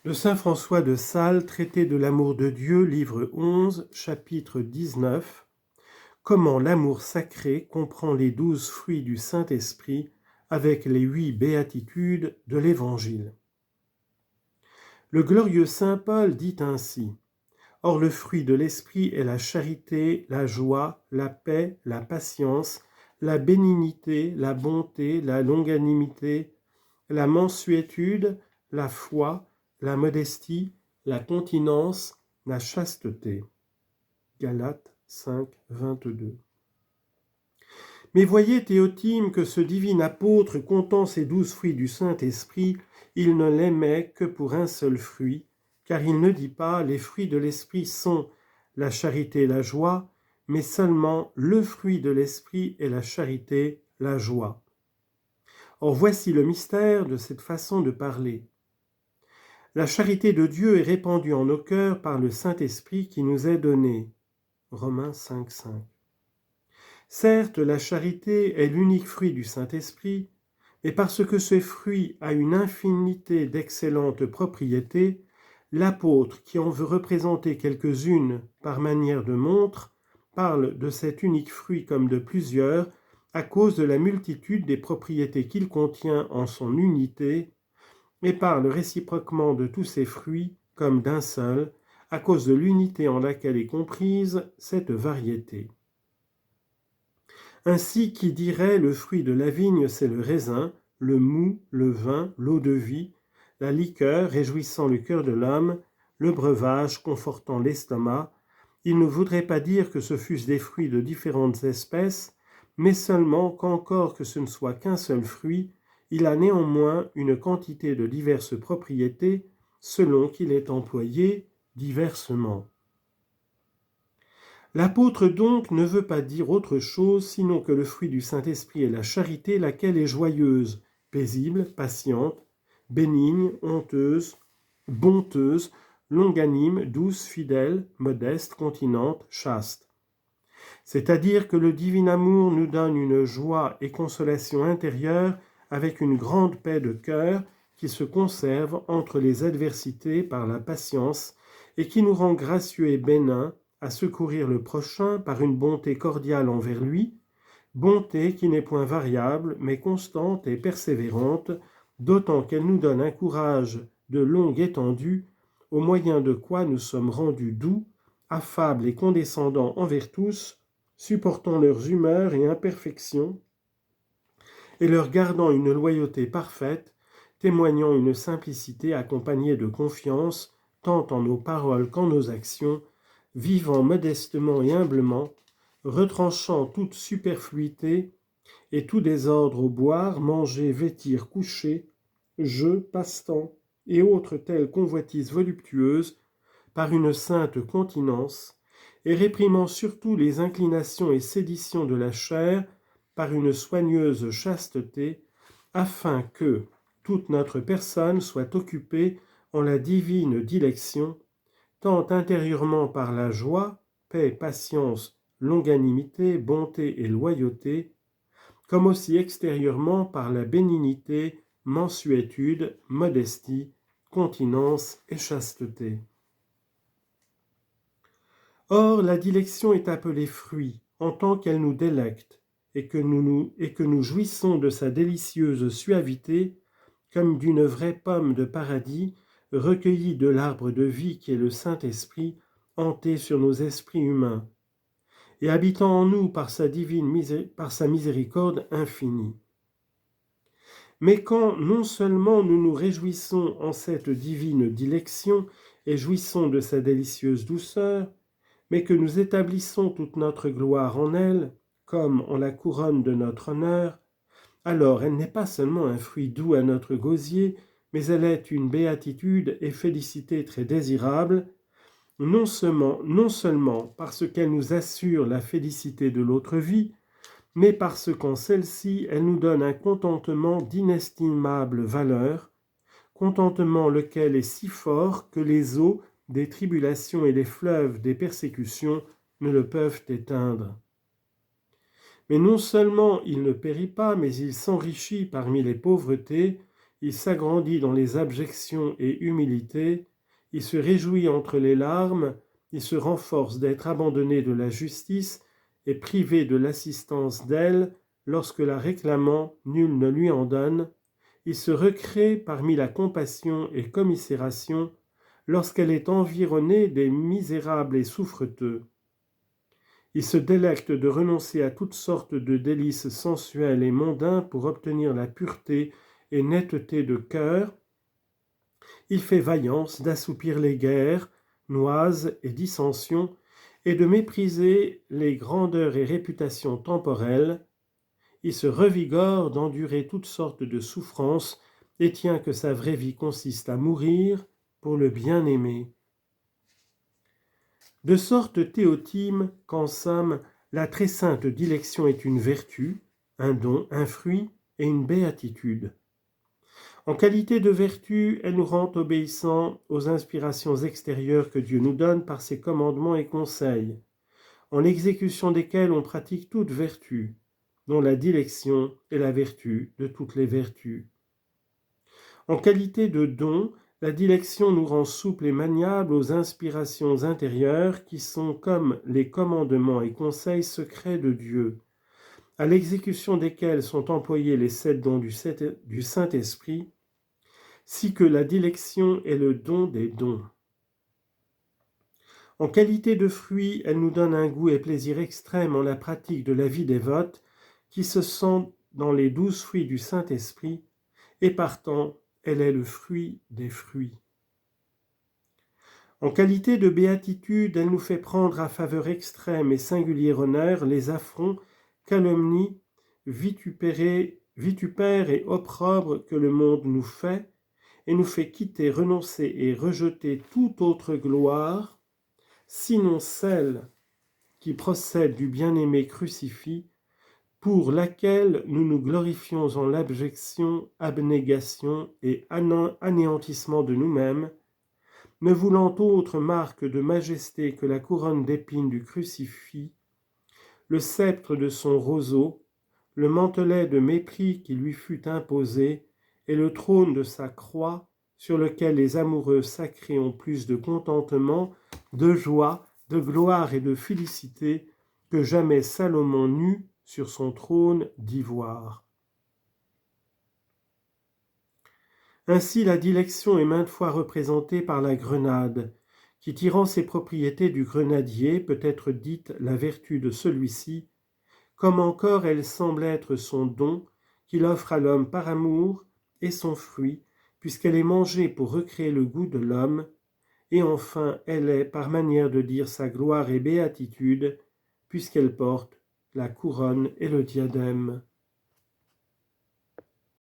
De saint François de Sales, Traité de l'amour de Dieu, livre 11, chapitre 19. Comment l'amour sacré comprend les 12 fruits du Saint-Esprit avec les 8 béatitudes de l'Évangile. Le glorieux saint Paul dit ainsi : Or le fruit de l'Esprit est la charité, la joie, la paix, la patience, la bénignité, la bonté, la longanimité, la mansuétude, la foi, la modestie, la continence, la chasteté. Galates 5, 22. Mais voyez, Théotime, que ce divin apôtre, comptant ces 12 fruits du Saint-Esprit, il ne les met que pour un seul fruit, car il ne dit pas « les fruits de l'Esprit sont la charité et la joie », mais seulement « le fruit de l'Esprit est la charité, la joie ». Or voici le mystère de cette façon de parler. La charité de Dieu est répandue en nos cœurs par le Saint-Esprit qui nous est donné. Romains 5, 5. Certes, la charité est l'unique fruit du Saint-Esprit, mais parce que ce fruit a une infinité d'excellentes propriétés, l'apôtre, qui en veut représenter quelques-unes par manière de montre, parle de cet unique fruit comme de plusieurs, à cause de la multitude des propriétés qu'il contient en son unité, et parle réciproquement de tous ces fruits comme d'un seul, à cause de l'unité en laquelle est comprise cette variété. Ainsi, qui dirait le fruit de la vigne, c'est le raisin, le mou, le vin, l'eau-de-vie, la liqueur réjouissant le cœur de l'homme, le breuvage confortant l'estomac, il ne voudrait pas dire que ce fussent des fruits de différentes espèces, mais seulement qu'encore que ce ne soit qu'un seul fruit, il a néanmoins une quantité de diverses propriétés, selon qu'il est employé diversement. L'apôtre donc ne veut pas dire autre chose sinon que le fruit du Saint-Esprit est la charité, laquelle est joyeuse, paisible, patiente, bénigne, honteuse, bonteuse, longanime, douce, fidèle, modeste, continente, chaste. C'est-à-dire que le divin amour nous donne une joie et consolation intérieure avec une grande paix de cœur qui se conserve entre les adversités par la patience et qui nous rend gracieux et bénins à secourir le prochain par une bonté cordiale envers lui, bonté qui n'est point variable, mais constante et persévérante, d'autant qu'elle nous donne un courage de longue étendue, au moyen de quoi nous sommes rendus doux, affables et condescendants envers tous, supportant leurs humeurs et imperfections, et leur gardant une loyauté parfaite, témoignant une simplicité accompagnée de confiance, tant en nos paroles qu'en nos actions, vivant modestement et humblement, retranchant toute superfluité et tout désordre au boire, manger, vêtir, coucher, jeux, passe-temps et autres telles convoitises voluptueuses, par une sainte continence, et réprimant surtout les inclinations et séditions de la chair par une soigneuse chasteté, afin que toute notre personne soit occupée en la divine dilection, tant intérieurement par la joie, paix, patience, longanimité, bonté et loyauté, comme aussi extérieurement par la bénignité, mansuétude, modestie, continence et chasteté. Or, la dilection est appelée fruit, en tant qu'elle nous délecte, et que nous jouissons de sa délicieuse suavité, comme d'une vraie pomme de paradis, recueillie de l'arbre de vie qui est le Saint-Esprit, hanté sur nos esprits humains, et habitant en nous par sa miséricorde infinie. Mais quand non seulement nous nous réjouissons en cette divine dilection et jouissons de sa délicieuse douceur, mais que nous établissons toute notre gloire en elle, comme en la couronne de notre honneur, alors elle n'est pas seulement un fruit doux à notre gosier, mais elle est une béatitude et félicité très désirable, non seulement parce qu'elle nous assure la félicité de l'autre vie, mais parce qu'en celle-ci, elle nous donne un contentement d'inestimable valeur, contentement lequel est si fort que les eaux des tribulations et les fleuves des persécutions ne le peuvent éteindre. Mais non seulement il ne périt pas, mais il s'enrichit parmi les pauvretés, il s'agrandit dans les abjections et humilités, il se réjouit entre les larmes, il se renforce d'être abandonné de la justice et privé de l'assistance d'elle lorsque la réclamant, nul ne lui en donne, il se recrée parmi la compassion et commisération lorsqu'elle est environnée des misérables et souffreteux. Il se délecte de renoncer à toutes sortes de délices sensuels et mondains pour obtenir la pureté et netteté de cœur. Il fait vaillance d'assoupir les guerres, noises et dissensions, et de mépriser les grandeurs et réputations temporelles. Il se revigore d'endurer toutes sortes de souffrances et tient que sa vraie vie consiste à mourir pour le bien-aimé. De sorte, Théotime, qu'en somme, la très sainte dilection est une vertu, un don, un fruit et une béatitude. En qualité de vertu, elle nous rend obéissants aux inspirations extérieures que Dieu nous donne par ses commandements et conseils, en l'exécution desquels on pratique toute vertu, dont la dilection est la vertu de toutes les vertus. En qualité de don, la dilection nous rend souples et maniables aux inspirations intérieures qui sont comme les commandements et conseils secrets de Dieu, à l'exécution desquels sont employés les 7 dons du Saint-Esprit, si que la dilection est le don des dons. En qualité de fruit, elle nous donne un goût et plaisir extrême en la pratique de la vie dévote qui se sent dans les 12 fruits du Saint-Esprit, et partant, elle est le fruit des fruits. En qualité de béatitude, elle nous fait prendre à faveur extrême et singulier honneur les affronts, calomnies, vitupères et opprobres que le monde nous fait, et nous fait quitter, renoncer et rejeter toute autre gloire, sinon celle qui procède du bien-aimé crucifié, pour laquelle nous nous glorifions en l'abjection, abnégation et anéantissement de nous-mêmes, ne voulant autre marque de majesté que la couronne d'épines du crucifix, le sceptre de son roseau, le mantelet de mépris qui lui fut imposé, et le trône de sa croix, sur lequel les amoureux sacrés ont plus de contentement, de joie, de gloire et de félicité que jamais Salomon n'eut sur son trône d'ivoire. Ainsi, la dilection est maintes fois représentée par la grenade, qui, tirant ses propriétés du grenadier, peut être dite la vertu de celui-ci, comme encore elle semble être son don qu'il offre à l'homme par amour, et son fruit, puisqu'elle est mangée pour recréer le goût de l'homme, et enfin elle est, par manière de dire, sa gloire et béatitude, puisqu'elle porte la couronne et le diadème.